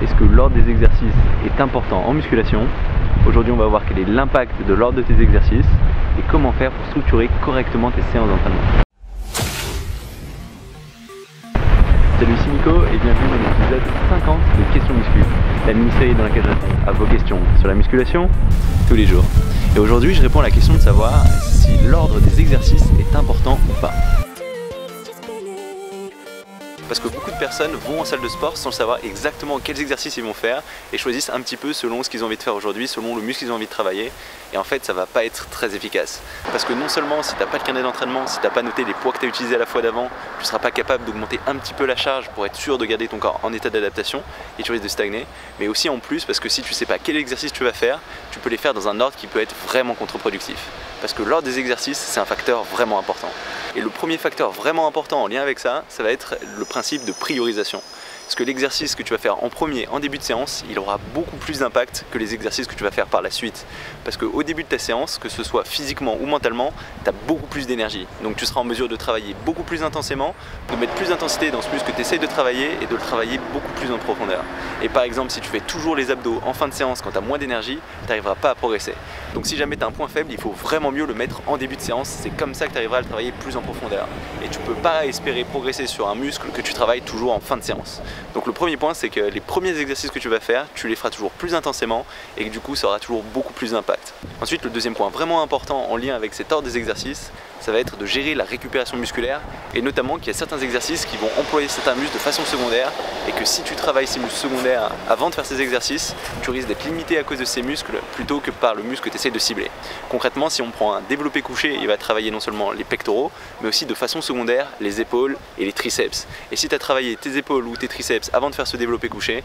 est-ce que l'ordre des exercices est important en musculation? Aujourd'hui on va voir quel est l'impact de l'ordre de tes exercices et comment faire pour structurer correctement tes séances d'entraînement. Salut, ici Nico et bienvenue dans l'épisode 50 de Questions Muscu, la mini-série dans laquelle je réponds à vos questions sur la musculation tous les jours. Et aujourd'hui je réponds à la question de savoir si l'ordre des exercices est important ou pas. Parce que beaucoup de personnes vont en salle de sport sans savoir exactement quels exercices ils vont faire et choisissent un petit peu selon ce qu'ils ont envie de faire aujourd'hui, selon le muscle qu'ils ont envie de travailler. Et en fait ça va pas être très efficace. Parce que non seulement si tu n'as pas le carnet d'entraînement, si tu n'as pas noté les poids que tu as utilisés à la fois d'avant, tu ne seras pas capable d'augmenter un petit peu la charge pour être sûr de garder ton corps en état d'adaptation et tu risques de stagner. Mais aussi en plus parce que si tu sais pas quel exercice tu vas faire, tu peux les faire dans un ordre qui peut être vraiment contre-productif. Parce que l'ordre des exercices c'est un facteur vraiment important. Et le premier facteur vraiment important en lien avec ça, ça va être le principe de priorisation. Parce que l'exercice que tu vas faire en premier, en début de séance, il aura beaucoup plus d'impact que les exercices que tu vas faire par la suite. Parce qu'au début de ta séance, que ce soit physiquement ou mentalement, tu as beaucoup plus d'énergie. Donc tu seras en mesure de travailler beaucoup plus intensément, de mettre plus d'intensité dans ce muscle que tu essayes de travailler et de le travailler beaucoup plus en profondeur. Et par exemple, si tu fais toujours les abdos en fin de séance quand tu as moins d'énergie, tu n'arriveras pas à progresser. Donc si jamais tu as un point faible, il faut vraiment mieux le mettre en début de séance. C'est comme ça que tu arriveras à le travailler plus en profondeur. Et tu ne peux pas espérer progresser sur un muscle que tu travailles toujours en fin de séance. Donc le premier point, c'est que les premiers exercices que tu vas faire, tu les feras toujours plus intensément et que du coup ça aura toujours beaucoup plus d'impact. Ensuite, le deuxième point vraiment important en lien avec cet ordre des exercices, ça va être de gérer la récupération musculaire et notamment qu'il y a certains exercices qui vont employer certains muscles de façon secondaire et que si tu travailles ces muscles secondaires avant de faire ces exercices, tu risques d'être limité à cause de ces muscles plutôt que par le muscle que tu essaies de cibler. Concrètement, si on prend un développé couché, il va travailler non seulement les pectoraux mais aussi de façon secondaire les épaules et les triceps. Et si tu as travaillé tes épaules ou tes triceps avant de faire ce développé couché,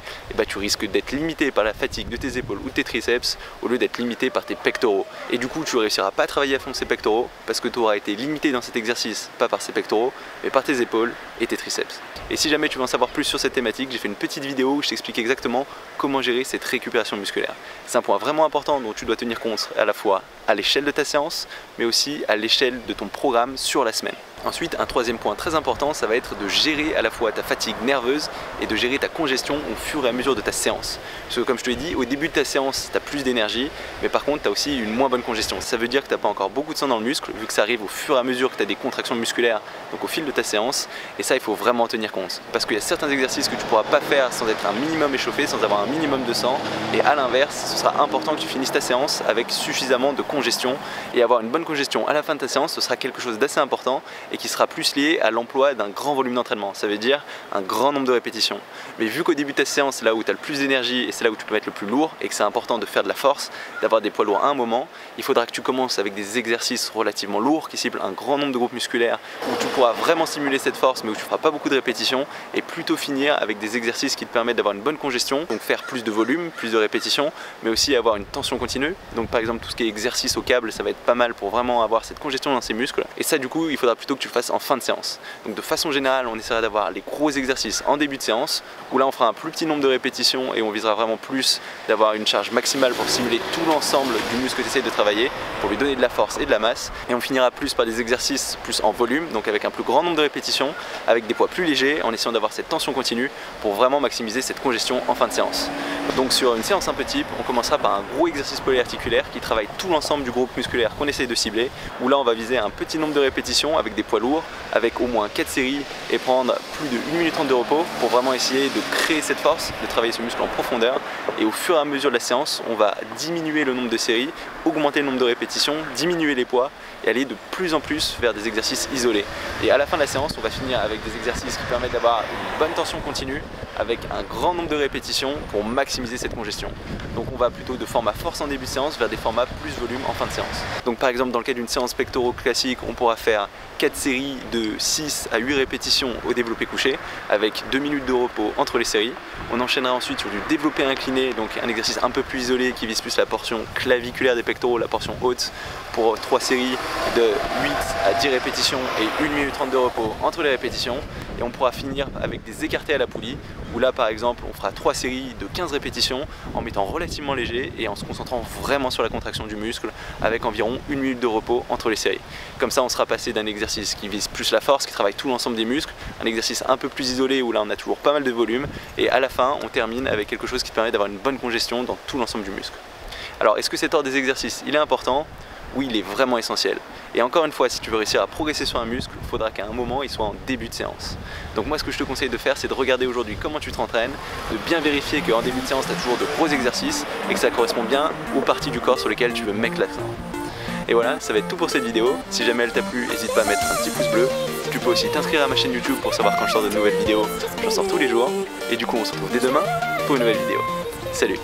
tu risques d'être limité par la fatigue de tes épaules ou tes triceps au lieu d'être limité par tes pectoraux. Et du coup, tu ne réussiras pas à travailler à fond ces pectoraux parce que tu auras été limité dans cet exercice, pas par ces pectoraux, mais par tes épaules et tes triceps. Et si jamais tu veux en savoir plus sur cette thématique, j'ai fait une petite vidéo où je t'explique exactement comment gérer cette récupération musculaire. C'est un point vraiment important dont tu dois tenir compte à la fois à l'échelle de ta séance, mais aussi à l'échelle de ton programme sur la semaine. Ensuite, un troisième point très important, ça va être de gérer à la fois ta fatigue nerveuse et de gérer ta congestion au fur et à mesure de ta séance. Parce que comme je te l'ai dit, au début de ta séance, tu as plus d'énergie, mais par contre, tu as aussi une moins bonne congestion. Ça veut dire que tu n'as pas encore beaucoup de sang dans le muscle, vu que ça arrive au fur et à mesure que tu as des contractions musculaires, donc au fil de ta séance. Et ça, il faut vraiment en tenir compte. Parce qu'il y a certains exercices que tu ne pourras pas faire sans être un minimum échauffé, sans avoir un minimum de sang. Et à l'inverse, ce sera important que tu finisses ta séance avec suffisamment de congestion. Et avoir une bonne congestion à la fin de ta séance, ce sera quelque chose d'assez important et qui sera plus lié à l'emploi d'un grand volume d'entraînement, ça veut dire un grand nombre de répétitions. Mais vu qu'au début de ta séance, c'est là où tu as le plus d'énergie et c'est là où tu peux mettre le plus lourd et que c'est important de faire de la force, d'avoir des poids lourds à un moment, il faudra que tu commences avec des exercices relativement lourds qui ciblent un grand nombre de groupes musculaires où tu pourras vraiment stimuler cette force mais où tu feras pas beaucoup de répétitions et plutôt finir avec des exercices qui te permettent d'avoir une bonne congestion, donc faire plus de volume, plus de répétitions, mais aussi avoir une tension continue. Donc par exemple tout ce qui est exercice au câble, ça va être pas mal pour vraiment avoir cette congestion dans ces muscles. Et ça du coup, il faudra plutôt que tu le fasses en fin de séance. Donc de façon générale, on essaiera d'avoir les gros exercices en début de séance où là on fera un plus petit nombre de répétitions et on visera vraiment plus d'avoir une charge maximale pour stimuler tout l'ensemble du muscle que tu essaies de travailler, pour lui donner de la force et de la masse. Et on finira plus par des exercices plus en volume, donc avec un plus grand nombre de répétitions, avec des poids plus légers, en essayant d'avoir cette tension continue pour vraiment maximiser cette congestion en fin de séance. Donc sur une séance un peu type, on commencera par un gros exercice polyarticulaire qui travaille tout l'ensemble du groupe musculaire qu'on essaie de cibler, où là on va viser un petit nombre de répétitions avec des poids lourds, avec au moins 4 séries et prendre plus de 1 minute 30 de repos pour vraiment essayer de créer cette force, de travailler ce muscle en profondeur. Et au fur et à mesure de la séance, on va diminuer le nombre de séries, augmenter le nombre de répétitions, diminuer les poids et aller de plus en plus vers des exercices isolés. Et à la fin de la séance, on va finir avec des exercices qui permettent d'avoir une bonne tension continue avec un grand nombre de répétitions pour maximiser cette congestion. Donc on va plutôt de format force en début de séance vers des formats plus volume en fin de séance. Donc par exemple dans le cas d'une séance pectoraux classique, on pourra faire 4 séries de 6 à 8 répétitions au développé couché avec 2 minutes de repos entre les séries. On enchaînera ensuite sur du développé incliné, donc un exercice un peu plus isolé qui vise plus la portion claviculaire des pectoraux, la portion haute, pour 3 séries de 8 à 10 répétitions et 1 minute 30 de repos entre les répétitions. Et on pourra finir avec des écartés à la poulie, où là par exemple on fera 3 séries de 15 répétitions en mettant relativement léger et en se concentrant vraiment sur la contraction du muscle, avec environ 1 minute de repos entre les séries. Comme ça on sera passé d'un exercice qui vise plus la force, qui travaille tout l'ensemble des muscles, un exercice un peu plus isolé où là on a toujours pas mal de volume, et à la fin on termine avec quelque chose qui permet d'avoir une bonne congestion dans tout l'ensemble du muscle. Alors est-ce que cet ordre des exercices il est important? Oui, il est vraiment essentiel. Et encore une fois, si tu veux réussir à progresser sur un muscle, il faudra qu'à un moment il soit en début de séance. Donc moi ce que je te conseille de faire, c'est de regarder aujourd'hui comment tu t'entraînes, de bien vérifier qu'en début de séance tu as toujours de gros exercices et que ça correspond bien aux parties du corps sur lesquelles tu veux mettre l'accent. Et voilà, ça va être tout pour cette vidéo. Si jamais elle t'a plu, n'hésite pas à mettre un petit pouce bleu. Tu peux aussi t'inscrire à ma chaîne YouTube pour savoir quand je sors de nouvelles vidéos. J'en sors tous les jours. Et du coup on se retrouve dès demain pour une nouvelle vidéo. Salut!